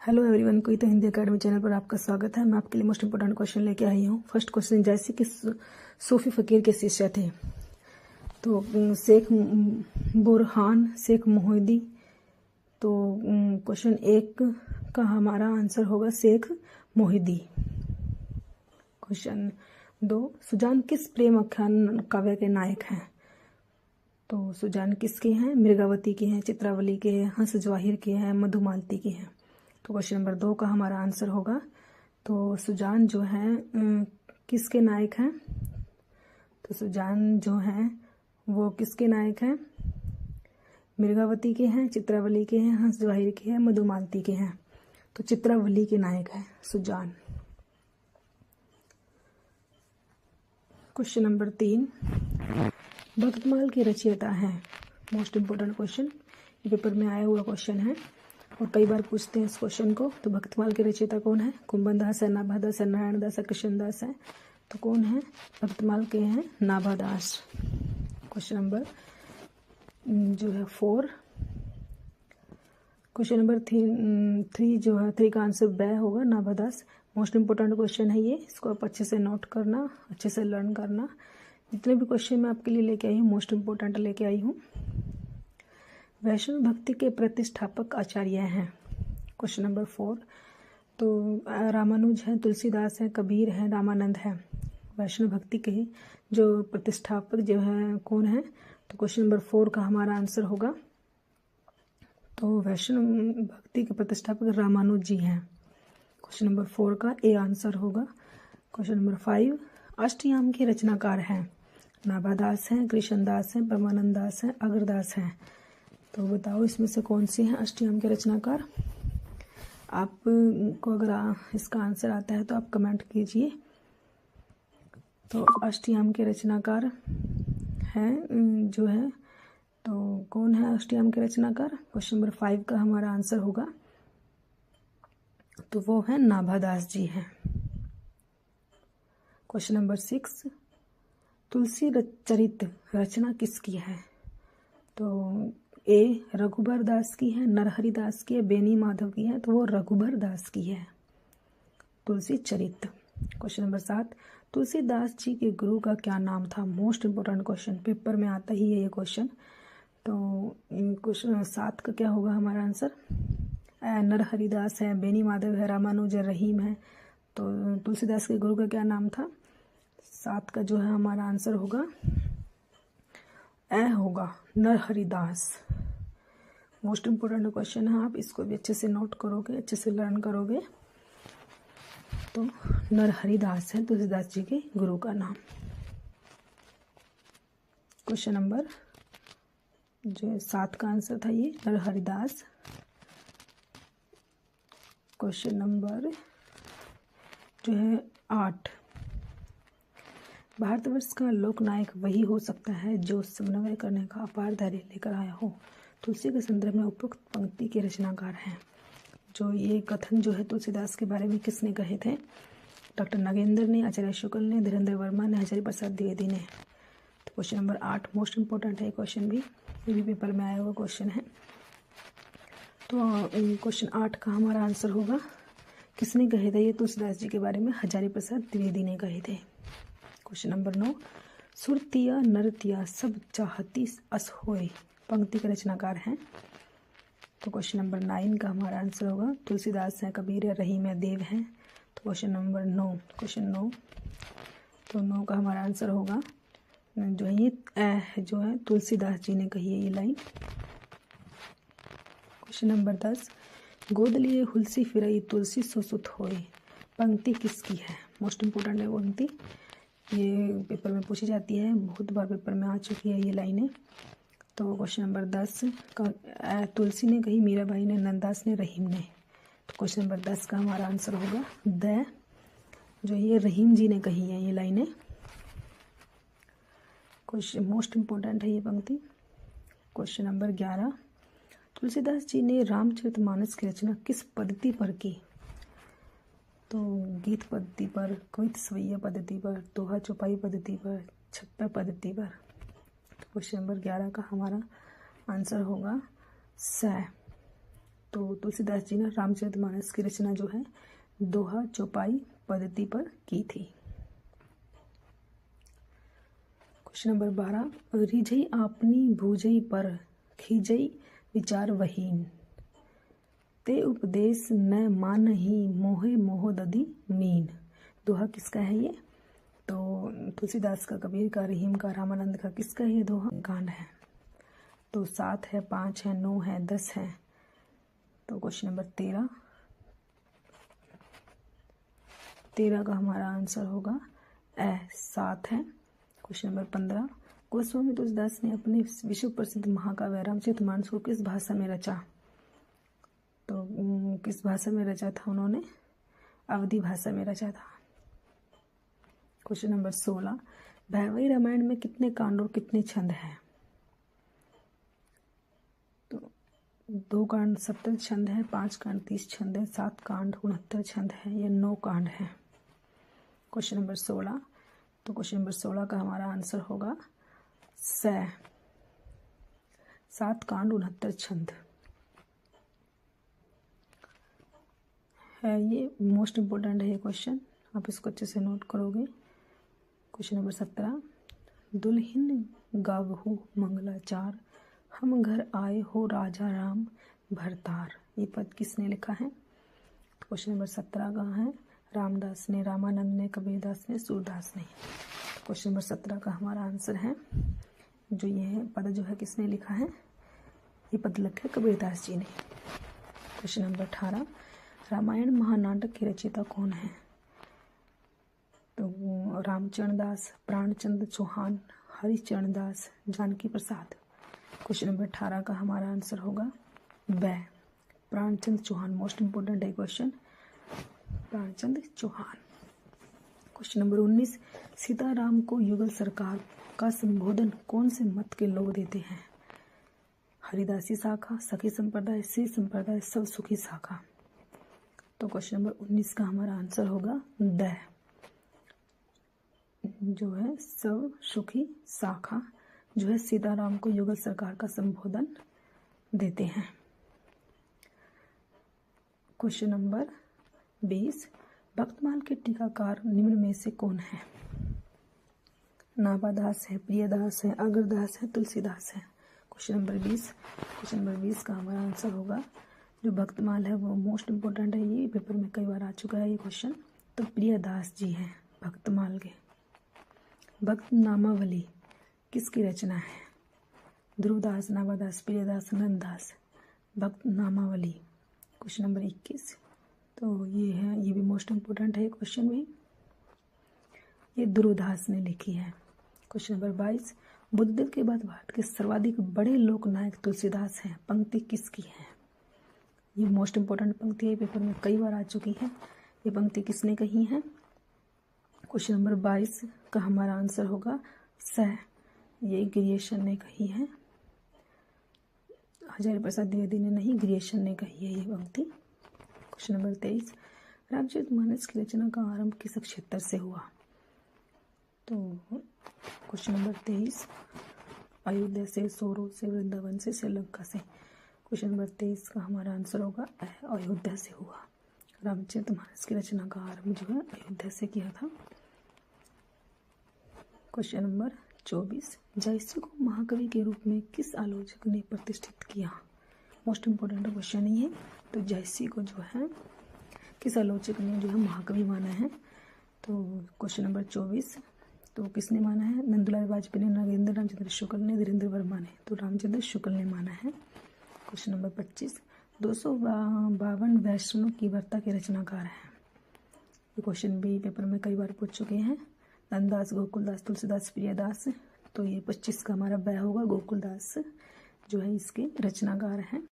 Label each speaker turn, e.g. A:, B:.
A: Hello everyone, कोई तो Hindi academy channel पर आपका स्वागत है। मैं आपके लिए मोस्ट इंपोर्टेंट क्वेश्चन लेके आई हूँ। फर्स्ट क्वेश्चन, जैसे कि सूफी फकीर के शिष्य थे तो शेख बुरहान, शेख मोहिदी। तो क्वेश्चन एक का हमारा आंसर होगा शेख मोहिदी। क्वेश्चन दो, सुजान किस प्रेम आख्यान काव्य के नायक हैं? तो सुजान किसके हैं? मृगावती के हैं, चित्रावली के हैं, हंस जवाहिर के हैं, मधुमालती के हैं। तो क्वेश्चन नंबर दो का हमारा आंसर होगा, तो सुजान जो है किसके नायक हैं? तो सुजान जो हैं वो किसके नायक हैं? मृगावती के हैं, चित्रावली के हैं, हंस जवाहिर के हैं, मधुमालती के हैं। तो चित्रावली के नायक है सुजान। क्वेश्चन नंबर तीन, भक्तमाल के रचयिता हैं। मोस्ट इंपोर्टेंट क्वेश्चन, ये पेपर में आया हुआ क्वेश्चन है और कई बार पूछते हैं इस क्वेश्चन को। तो भक्तमाल के रचयिता कौन है? कुंभनदास है, नाभादास है, नारायण दास है, कृष्णदास है। तो कौन है? भक्तमाल के हैं नाभादास। क्वेश्चन नंबर जो है फोर, क्वेश्चन नंबर थ्री जो है, थ्री का आंसर ब होगा, नाभादास। मोस्ट इंपोर्टेंट क्वेश्चन है ये, इसको आप अच्छे से नोट करना, अच्छे से लर्न करना। जितने भी क्वेश्चन मैं आपके लिए लेके आई हूँ मोस्ट इंपोर्टेंट लेके आई हूँ। वैष्णव भक्ति के प्रतिष्ठापक आचार्य हैं। क्वेश्चन नंबर फोर, तो रामानुज है, तुलसीदास है, कबीर है, रामानंद है। वैष्णव भक्ति के जो प्रतिष्ठापक जो है कौन है? तो क्वेश्चन नंबर फोर का हमारा आंसर होगा, तो वैष्णव भक्ति के प्रतिष्ठापक रामानुज जी हैं। क्वेश्चन नंबर फोर का ए आंसर होगा। क्वेश्चन नंबर फाइव, अष्टयाम के रचनाकार हैं। नाभादास हैं, कृष्णदास हैं, परमानंद दास हैं, अग्रदास हैं। तो बताओ इसमें से कौन से हैं अष्टयाम के रचनाकार? आपको अगर इसका आंसर आता है तो आप कमेंट कीजिए। तो अष्टयाम के रचनाकार हैं जो है, तो कौन है अष्टयाम के रचनाकार? क्वेश्चन नंबर फाइव का हमारा आंसर होगा, तो वो है नाभादास जी हैं। क्वेश्चन नंबर सिक्स, तुलसी चरित रचना किसकी है? तो ए रघुबर दास की है, नरहरि दास की है, बेनी माधव की है। तो वो रघुबर दास की है तुलसी चरित। क्वेश्चन नंबर सात, तुलसीदास जी के गुरु का क्या नाम था? मोस्ट इंपोर्टेंट क्वेश्चन, पेपर में आता ही है ये क्वेश्चन। तो क्वेश्चन सात का क्या होगा हमारा आंसर? नरहरि दास है, बेनी माधव है, रामानुज है, रहीम है। तो तुलसीदास के गुरु का क्या नाम था? सात का जो है हमारा आंसर होगा होगा नरहरि दास। मोस्ट इंपोर्टेंट क्वेश्चन है, आप इसको भी अच्छे से नोट करोगे, अच्छे से लर्न करोगे। तो नरहरि दास है तुलसीदास जी के गुरु का नाम। क्वेश्चन नंबर जो सात का आंसर था ये नरहरि दास। क्वेश्चन नंबर जो है आठ, भारतवर्ष का लोकनायक वही हो सकता है जो समन्वय करने का अपार धैर्य लेकर आया हो। तुलसी के संदर्भ में उपयुक्त पंक्ति के रचनाकार हैं। जो ये कथन जो है तुलसीदास के बारे में किसने कहे थे? डॉक्टर नागेंद्र ने, आचार्य शुक्ल ने, धीरेन्द्र वर्मा ने, हजारी प्रसाद द्विवेदी ने। तो क्वेश्चन नंबर आठ मोस्ट इंपोर्टेंट है क्वेश्चन भी, ये भी पेपर में आया हुआ क्वेश्चन है। तो क्वेश्चन आठ का हमारा आंसर होगा, किसने कहे थे ये तुलसीदास जी के बारे में? हजारी प्रसाद द्विवेदी ने कहे थे। क्वेश्चन नंबर नौ, सुरतिया नरतिया सब चाहती अस होए पंक्ति के रचनाकार हैं। तो क्वेश्चन नंबर नाइन का हमारा आंसर होगा, तुलसीदास है, कबीर है, रहीम है, देव हैं। तो क्वेश्चन नंबर नौ, क्वेश्चन नौ, तो नौ का हमारा आंसर होगा जो है ये जो है तुलसीदास जी ने कही है ये लाइन। क्वेश्चन नंबर 10, गोद लिए हुलसी फिरई तुलसी सुसुत होए पंक्ति किसकी है? मोस्ट इंपोर्टेंट है पंक्ति, ये पेपर में पूछी जाती है, बहुत बार पेपर में आ चुकी है ये लाइनें। तो क्वेश्चन नंबर 10 का तुलसी ने कही, मीराबाई ने, नंददास ने, रहीम ने। तो क्वेश्चन नंबर 10 का हमारा आंसर होगा द, जो ये रहीम जी ने कही है ये लाइनें। क्वेश्चन मोस्ट इंपोर्टेंट है ये पंक्ति। क्वेश्चन नंबर 11, तुलसीदास जी ने रामचरितमानस की रचना किस पद्धति पर की? तो गीत पद्धति पर, कवित स्वैया पद्धति पर, दोहा चौपाई पद्धति पर, छप्पर पद्धति पर। तो क्वेश्चन नंबर 11 का हमारा आंसर होगा स। तो तो तुलसीदास जी ने रामचरितमानस की रचना जो है दोहा चौपाई पद्धति पर की थी। क्वेश्चन नंबर 12, रिझई आपनी भूजई पर खिजई विचार वहीन, ते उपदेश न मानहि मोहे मोह दधि मीन। दोहा किसका है ये? तो तुलसीदास का, कबीर का, रहीम का, रामानंद का, किसका ये दोहा कांड है? तो 7 है, 5 है, 9 है, 10 है। तो क्वेश्चन नंबर 13 का हमारा आंसर होगा 7 है। क्वेश्चन नंबर 15, गोस्वामी तुलसीदास ने अपने विश्व प्रसिद्ध महाकाव्य रामचरितमानस को किस भाषा में रचा? तो किस भाषा में रचा था उन्होंने? अवधी भाषा में रचा था। क्वेश्चन नंबर 16, भैरवी रामायण में कितने कांड और कितने छंद हैं? तो 2 कांड 70 छंद है, 5 कांड 30 छंद है, 7 कांड 69 छंद है, या 9 कांड है? क्वेश्चन नंबर 16, तो क्वेश्चन नंबर 16 का हमारा आंसर होगा 7 कांड 69 छंद है। ये मोस्ट इम्पोर्टेंट है ये क्वेश्चन, आप इसको अच्छे से नोट करोगे। क्वेश्चन नंबर 17, दुल्हिन गावहु मंगलाचार, हम घर आए हो राजा राम भरतार। ये पद किसने लिखा है? तो क्वेश्चन नंबर 17 का है रामदास ने, रामानंद ने, कबीरदास ने, सूरदास ने। क्वेश्चन नंबर 17 का हमारा आंसर है, जो ये पद जो है किसने लिखा है? ये पद लिखा है कबीरदास जी ने। क्वेश्चन नंबर 18, रामायण महानाटक की रचयिता कौन है? तो रामचरण दास, प्राणचंद्र चौहान, हरिचरण दास, जानकी प्रसाद। क्वेश्चन नंबर 18 का हमारा आंसर होगा प्राणचंद्र चौहान। मोस्ट इम्पोर्टेंट है question, Pranchandra Chauhan. Question number 19, Sitaram को युगल सरकार का संबोधन कौन से मत के लोग देते हैं? हरिदासी शाखा, सखी संप्रदाय, श्री संप्रदाय, सब सुखी शाखा। तो क्वेश्चन नंबर 19 का हमारा आंसर होगा जो है सब सुखी शाखा जो है सीताराम को युगल सरकार का संबोधन देते हैं। क्वेश्चन नंबर 20, भक्तमाल के टीकाकार निम्न में से कौन है? नाभादास है, प्रियदास है, अग्रदास है, तुलसीदास है। क्वेश्चन नंबर 20 का हमारा आंसर होगा जो भक्तमाल है वो मोस्ट इम्पोर्टेंट है, ये पेपर में कई बार आ चुका है ये क्वेश्चन। तो प्रियदास जी हैं भक्तमाल के। भक्त नामावली किसकी रचना है? ध्रुवदास, नाभादास, प्रियदास, नंददास। भक्त नामावली। क्वेश्चन नंबर 21, तो ये है, ये भी मोस्ट इम्पोर्टेंट है क्वेश्चन में, ये ध्रुवदास ने लिखी है। क्वेश्चन नंबर 22, बुद्धदेव के बाद भारत के सर्वाधिक बड़े लोकनायक तुलसीदास हैं, पंक्ति किसकी है? ये मोस्ट इम्पोर्टेंट पंक्ति है, पेपर में कई बार आ चुकी है। ये पंक्ति किसने कही है? क्वेश्चन नंबर 22 का हमारा आंसर होगा ये ग्रियेशन ने कही है। हजारी प्रसाद द्विवेदी ने नहीं, ग्रियेशन ने कही है ये पंक्ति। क्वेश्चन नंबर 23, रामचरितमानस की रचना का आरंभ किस क्षेत्र से हुआ? तो क्वेश्चन नंबर 23, अयोध्या से, सोरो से, वृंदावन से, श्रीलंका से। क्वेश्चन नंबर 23 का हमारा आंसर होगा अयोध्या से हुआ। रामचरितमानस की रचना का आरंभ जो है अयोध्या से किया था। क्वेश्चन नंबर 24, जयसी को महाकवि के रूप में किस आलोचक ने प्रतिष्ठित किया? मोस्ट इम्पोर्टेंट क्वेश्चन ही है। तो जयसी को जो है किस आलोचक ने जो है महाकवि माना है? तो क्वेश्चन नंबर 24, तो किसने माना है? नंदलाल वाजपेयी ने, नागेंद्र रामचंद्र शुक्ल ने, धीरेन्द्र वर्मा ने। तो रामचंद्र शुक्ल ने माना है। क्वेश्चन नंबर 25, 252 वैष्णव की वार्ता के रचनाकार हैं। ये क्वेश्चन भी पेपर में कई बार पूछ चुके हैं। नंददास, गोकुलदास, तुलसीदास, प्रियदास। तो ये 25 का हमारा वह होगा, गोकुलदास जो है इसके रचनाकार हैं।